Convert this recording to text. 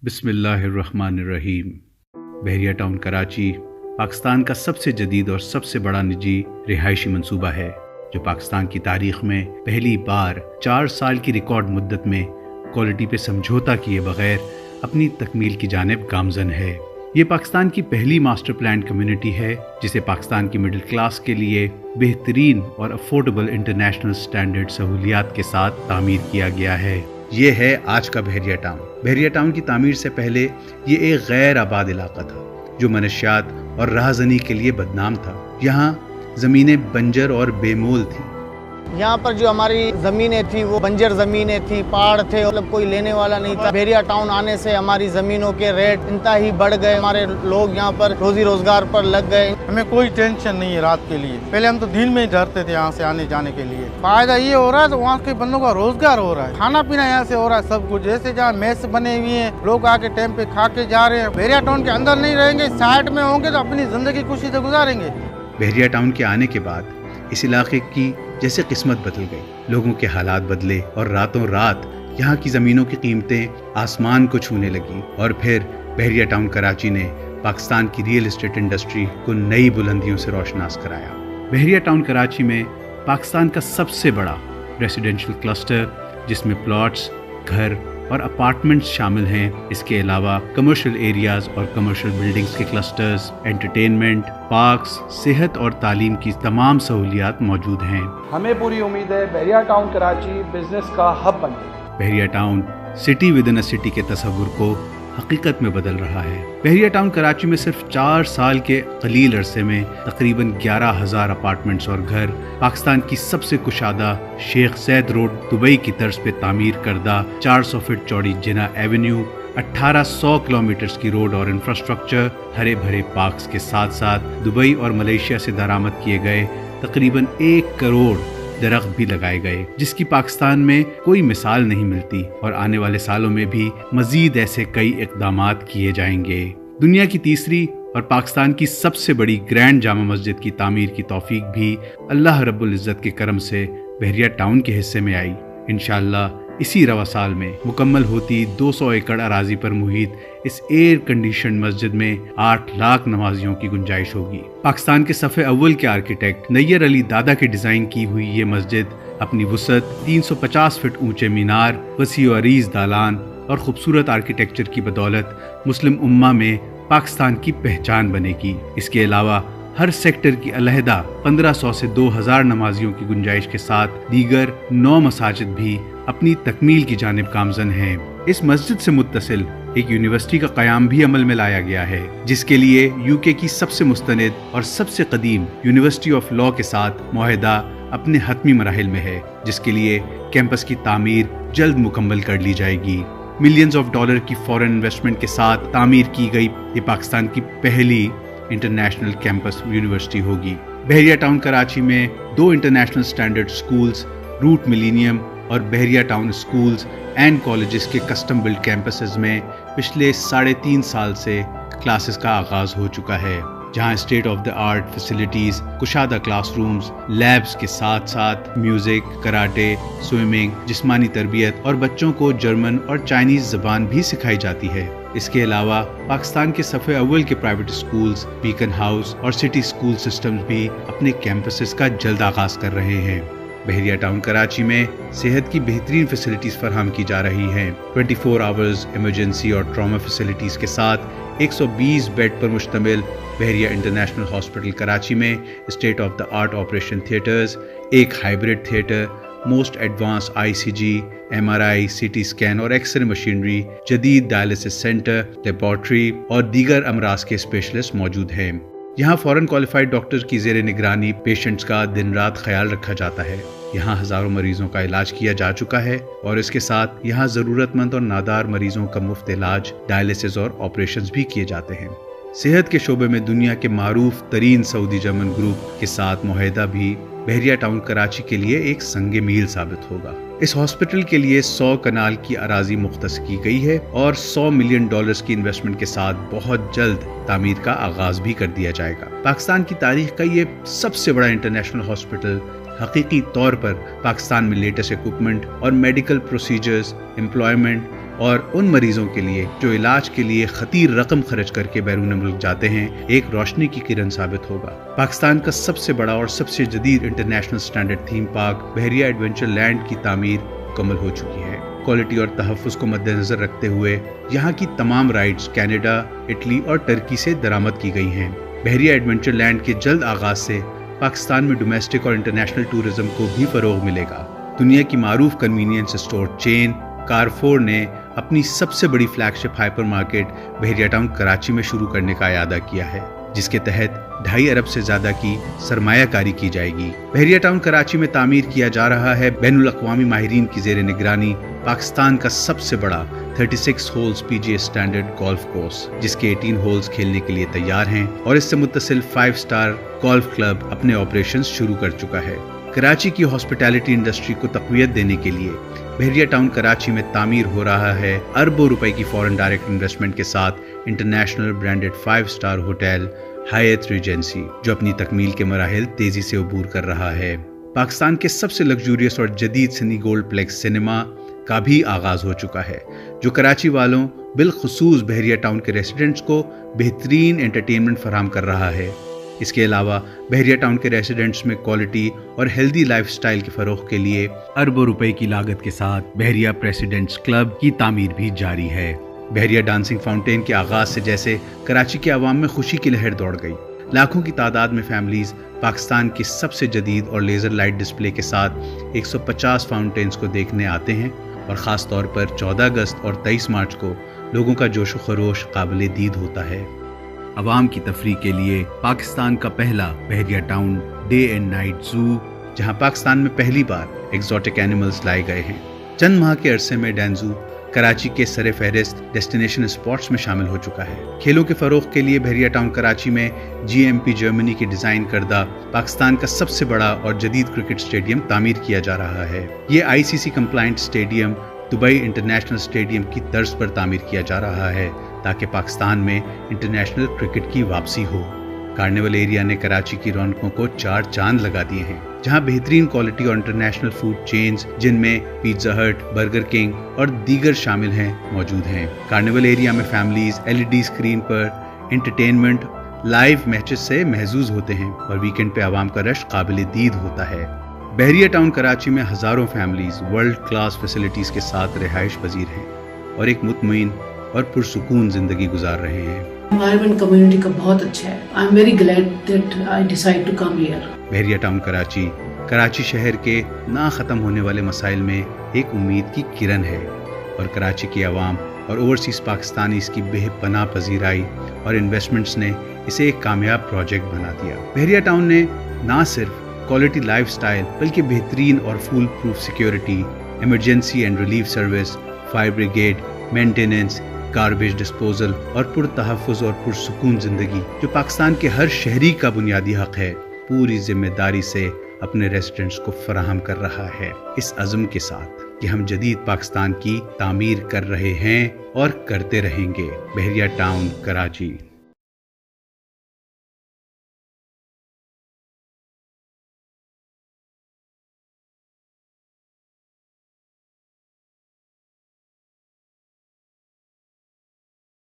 بسم اللہ الرحمن الرحیم۔ بحریہ ٹاؤن کراچی پاکستان کا سب سے جدید اور سب سے بڑا نجی رہائشی منصوبہ ہے، جو پاکستان کی تاریخ میں پہلی بار 4 سال کی ریکارڈ مدت میں کوالٹی پہ سمجھوتا کیے بغیر اپنی تکمیل کی جانب گامزن ہے۔ یہ پاکستان کی پہلی ماسٹر پلان کمیونٹی ہے جسے پاکستان کی مڈل کلاس کے لیے بہترین اور افورڈیبل انٹرنیشنل سٹینڈرڈ سہولیات کے ساتھ تعمیر کیا گیا ہے۔ یہ ہے آج کا بحریہ ٹاؤن۔ بحریہ ٹاؤن کی تعمیر سے پہلے یہ ایک غیر آباد علاقہ تھا جو منشیات اور راہزنی کے لیے بدنام تھا۔ یہاں زمینیں بنجر اور بے مول تھیں۔ یہاں پر جو ہماری زمینیں تھیں وہ بنجر زمینیں تھیں، پہاڑ تھے، مطلب کوئی لینے والا نہیں تھا۔ بحریہ ٹاؤن آنے سے ہماری زمینوں کے ریٹ انتہائی بڑھ گئے، ہمارے لوگ یہاں پر روزی روزگار پر لگ گئے۔ ہمیں کوئی ٹینشن نہیں ہے رات کے لیے، پہلے ہم تو دن میں ہی ڈرتے تھے یہاں سے آنے جانے کے لیے۔ فائدہ یہ ہو رہا ہے تو وہاں کے بندوں کا روزگار ہو رہا ہے، کھانا پینا یہاں سے ہو رہا ہے، سب کچھ جیسے جہاں میس بنے ہوئے ہیں، لوگ آ کے ٹائم پہ کھا کے جا رہے ہیں۔ بحریہ ٹاؤن کے اندر نہیں رہیں گے، سائڈ میں ہوں گے تو اپنی زندگی خوشی سے گزاریں گے۔ بحریہ ٹاؤن کے آنے کے بعد اس علاقے کی جیسے قسمت بدل گئی، لوگوں کے حالات بدلے اور راتوں رات یہاں کی زمینوں کی قیمتیں آسمان کو چھونے لگی، اور پھر بحریہ ٹاؤن کراچی نے پاکستان کی ریئل اسٹیٹ انڈسٹری کو نئی بلندیوں سے روشناس کرایا۔ بحریہ ٹاؤن کراچی میں پاکستان کا سب سے بڑا ریزیڈینشل کلسٹر، جس میں پلاٹس، گھر اور اپارٹمنٹس شامل ہیں۔ اس کے علاوہ کمرشل ایریاز اور کمرشل بلڈنگز کے کلسٹرز، انٹرٹینمنٹ، پارکس، صحت اور تعلیم کی تمام سہولیات موجود ہیں۔ ہمیں پوری امید ہے بحریہ ٹاؤن کراچی بزنس کا ہب بنے گا۔ بحریہ town city with in a city کے تصور کو حقیقت میں بدل رہا ہے۔ بحریہ ٹاؤن کراچی میں صرف 4 سال کے قلیل عرصے میں تقریباً 11,000 اپارٹمنٹس اور گھر پاکستان کی سب سے کشادہ شیخ زید روڈ دبئی کی طرز پہ تعمیر کردہ 400 فٹ چوڑی جناح ایونیو، 1800 کلومیٹرز کی روڈ اور انفراسٹرکچر، ہرے بھرے پارکس کے ساتھ ساتھ دبئی اور ملیشیا سے درآمد کیے گئے تقریباً 1 کروڑ درخت بھی لگائے گئے، جس کی پاکستان میں کوئی مثال نہیں ملتی، اور آنے والے سالوں میں بھی مزید ایسے کئی اقدامات کیے جائیں گے۔ دنیا کی تیسری اور پاکستان کی سب سے بڑی گرینڈ جامع مسجد کی تعمیر کی توفیق بھی اللہ رب العزت کے کرم سے بحریہ ٹاؤن کے حصے میں آئی۔ انشاءاللہ اسی رواں سال میں مکمل ہوتی 200 ایکڑ اراضی پر محیط اس ایئر کنڈیشنڈ مسجد میں 8 لاکھ نمازیوں کی گنجائش ہوگی۔ پاکستان کے صف اول کے آرکیٹیکٹ نیر علی دادا کے ڈیزائن کی ہوئی یہ مسجد اپنی وسعت، 350 فٹ اونچے مینار، وسیع و عریض دالان اور خوبصورت آرکیٹیکچر کی بدولت مسلم امہ میں پاکستان کی پہچان بنے گی۔ اس کے علاوہ ہر سیکٹر کی علیحدہ 1500 سے 2000 نمازیوں کی گنجائش کے ساتھ دیگر 9 مساجد بھی اپنی تکمیل کی جانب گامزن ہیں۔ اس مسجد سے متصل ایک یونیورسٹی کا قیام بھی عمل میں لایا گیا ہے، جس کے لیے UK کی سب سے مستند اور سب سے قدیم یونیورسٹی آف لاء کے ساتھ معاہدہ اپنے حتمی مراحل میں ہے، جس کے لیے کیمپس کی تعمیر جلد مکمل کر لی جائے گی۔ ملینز آف ڈالر کی فورن انویسٹمنٹ کے ساتھ تعمیر کی گئی یہ پاکستان کی پہلی انٹرنیشنل کیمپس یونیورسٹی ہوگی۔ بحریہ ٹاؤن کراچی میں 2 international standard schools, Roots Millennium اور Bahria Town schools and colleges کے کسٹم بلڈ کیمپسز میں پچھلے 3.5 سال سے کلاسز کا آغاز ہو چکا ہے، جہاں state of the art facilities, کشادہ کلاس رومز، لیبز کے ساتھ ساتھ میوزک، کراٹے، سوئمنگ، جسمانی تربیت اور بچوں کو جرمن اور چائنیز زبان بھی سکھائی جاتی ہے۔ اس کے علاوہ پاکستان کے صف اول کے پرائیویٹ سکولز، بیکن ہاؤس اور سٹی سکول سسٹمز بھی اپنے کیمپسز کا جلد آغاز کر رہے ہیں۔ بحریہ ٹاؤن کراچی میں صحت کی بہترین فیسلٹیز فراہم کی جا رہی ہیں۔ 24 آورز ایمرجنسی اور ٹراما فیسلٹیز کے ساتھ 120 بیڈ پر مشتمل بحریہ انٹرنیشنل ہاسپٹل کراچی میں state of the art operation theatres, ایک hybrid theatre, most advance ICG، MRI، CT scan اور ایکس رے مشینری، جدید ڈائلسس سینٹر، لیبارٹری اور دیگر امراض کے اسپیشلسٹ موجود ہیں۔ یہاں فورن کوالیفائڈ ڈاکٹر کی زیر نگرانی پیشنٹس کا دن رات خیال رکھا جاتا ہے۔ یہاں ہزاروں مریضوں کا علاج کیا جا چکا ہے، اور اس کے ساتھ یہاں ضرورت مند اور نادار مریضوں کا مفت علاج، ڈائلسس اور آپریشنز بھی کیے جاتے ہیں۔ صحت کے شعبے میں دنیا کے معروف ترین سعودی جرمن گروپ کے ساتھ معاہدہ بھی بحریہ ٹاؤن کراچی کے لیے ایک سنگ میل ثابت ہوگا۔ اس ہاسپٹل کے لیے 100 کنال کی اراضی مختص کی گئی ہے، اور $100 ملین کی انویسٹمنٹ کے ساتھ بہت جلد تعمیر کا آغاز بھی کر دیا جائے گا۔ پاکستان کی تاریخ کا یہ سب سے بڑا انٹرنیشنل ہاسپٹل حقیقی طور پر پاکستان میں لیٹسٹ اکوپمنٹ اور میڈیکل پروسیجرز، امپلائمنٹ اور ان مریضوں کے لیے جو علاج کے لیے خطیر رقم خرچ کر کے بیرون ملک جاتے ہیں ایک روشنی کی کرن ثابت ہوگا۔ پاکستان کا سب سے بڑا اور سب سے جدید انٹرنیشنل سٹینڈرڈ تھیم پارک بحریہ ایڈونچر لینڈ کی تعمیر مکمل ہو چکی ہے۔ کوالٹی اور تحفظ کو مد نظر رکھتے ہوئے یہاں کی تمام رائڈز کینیڈا، اٹلی اور ترکی سے درآمد کی گئی ہیں۔ بحریہ ایڈونچر لینڈ کے جلد آغاز سے پاکستان میں ڈومیسٹک اور انٹرنیشنل ٹورزم کو بھی فروغ ملے گا۔ دنیا کی معروف کنوینئنس اسٹور چین کارفور نے اپنی سب سے بڑی فلیگ شپ ہائپر مارکیٹ بحریہ ٹاؤن کراچی میں شروع کرنے کا اعادہ کیا ہے، جس کے تحت 2.5 ارب سے زیادہ کی سرمایہ کاری کی جائے گی۔ بحریہ ٹاؤن کراچی میں تعمیر کیا جا رہا ہے بین الاقوامی ماہرین کی زیر نگرانی پاکستان کا سب سے بڑا 36 holes PGA standard golf course, جس کے 18 ہولز کھیلنے کے لیے تیار ہیں اور اس سے متصل 5 اسٹار گولف کلب اپنے آپریشنز شروع کر چکا ہے۔ کراچی کی ہاسپٹیلٹی انڈسٹری کو تقویت دینے کے لیے بحریہ ٹاؤن کراچی میں تعمیر ہو رہا ہے اربوں روپے کی فورن ڈائریکٹ انویسٹمنٹ کے ساتھ international branded 5 star hotel Hyatt Regency, جو اپنی تکمیل کے مراحل تیزی سے عبور کر رہا ہے۔ پاکستان کے سب سے لگژریس اور جدید سنی گولڈ پلیکس سنیما کا بھی آغاز ہو چکا ہے، جو کراچی والوں بالخصوص بحریہ ٹاؤن کے ریزیڈنٹس کو بہترین انٹرٹینمنٹ فراہم کر رہا ہے۔ اس کے علاوہ بحریہ ٹاؤن کے ریزیڈنٹس میں کوالٹی اور ہیلدی لائف سٹائل کے فروغ کے لیے اربوں روپے کی لاگت کے ساتھ بحریہ پریسیڈنٹس کلب کی تعمیر بھی جاری ہے۔ بحریہ ڈانسنگ فاؤنٹین کے آغاز سے جیسے کراچی کے عوام میں خوشی کی لہر دوڑ گئی۔ لاکھوں کی تعداد میں فیملیز پاکستان کی سب سے جدید اور لیزر لائٹ ڈسپلے کے ساتھ 150 فاؤنٹینز کو دیکھنے آتے ہیں، اور خاص طور پر 14 اگست اور 23 مارچ کو لوگوں کا جوش و خروش قابل دید ہوتا ہے۔ عوام کی تفریح کے لیے پاکستان کا پہلا بحریہ ٹاؤن ڈے اینڈ نائٹ زو، جہاں پاکستان میں پہلی بار ایگزوٹک اینیملز لائے گئے ہیں۔ چند ماہ کے عرصے میں ڈینزو کراچی کے سر فہرست ڈیسٹینیشن اسپاٹس میں شامل ہو چکا ہے۔ کھیلوں کے فروغ کے لیے بحریہ ٹاؤن کراچی میں GMP جرمنی کی ڈیزائن کردہ پاکستان کا سب سے بڑا اور جدید کرکٹ اسٹیڈیم تعمیر کیا جا رہا ہے۔ یہ ICC compliant stadium Dubai international stadium کی طرز پر تعمیر کیا جا رہا ہے تاکہ پاکستان میں انٹرنیشنل کرکٹ کی واپسی ہو۔ کارنیول ایریا نے کراچی کی رونقوں کو 4 چاند لگا دیے ہیں، جہاں بہترین کوالٹی اور انٹرنیشنل فوڈ چینز جن میں پیزا ہٹ، برگر کنگ اور دیگر شامل ہیں موجود ہیں۔ کارنیول ایریا میں فیملیز LED اسکرین پر انٹرٹینمنٹ لائیو میچز سے محظوظ ہوتے ہیں اور ویکنڈ پہ عوام کا رش قابل دید ہوتا ہے۔ بحریہ ٹاؤن کراچی میں ہزاروں فیملیز ورلڈ کلاس فیسلٹیز کے ساتھ رہائش پذیر ہیں اور ایک مطمئن اور پرسکون زندگی گزار رہے ہیں۔ انوائرمنٹ کمیونٹی کا بہت اچھا ہے۔ I am very glad that I decided to come here. Bahria Town Karachi شہر کے نہ ختم ہونے والے مسائل میں ایک امید کی کرن ہے، اور کراچی کی عوام اور اوورسیز پاکستانی اس کی بے پناہ پذیرائی اور انویسٹمنٹس نے اسے ایک کامیاب پروجیکٹ بنا دیا۔ بحریہ ٹاؤن نے نہ صرف کوالٹی لائف سٹائل بلکہ بہترین اور foolproof security, emergency and relief service, fire brigade, maintenance, garbage disposal اور پرتحفظ اور پرسکون زندگی جو پاکستان کے ہر شہری کا بنیادی حق ہے، پوری ذمہ داری سے اپنے ریزیڈنٹس کو فراہم کر رہا ہے، اس عزم کے ساتھ کہ ہم جدید پاکستان کی تعمیر کر رہے ہیں اور کرتے رہیں گے۔ بحریہ ٹاؤن کراچی۔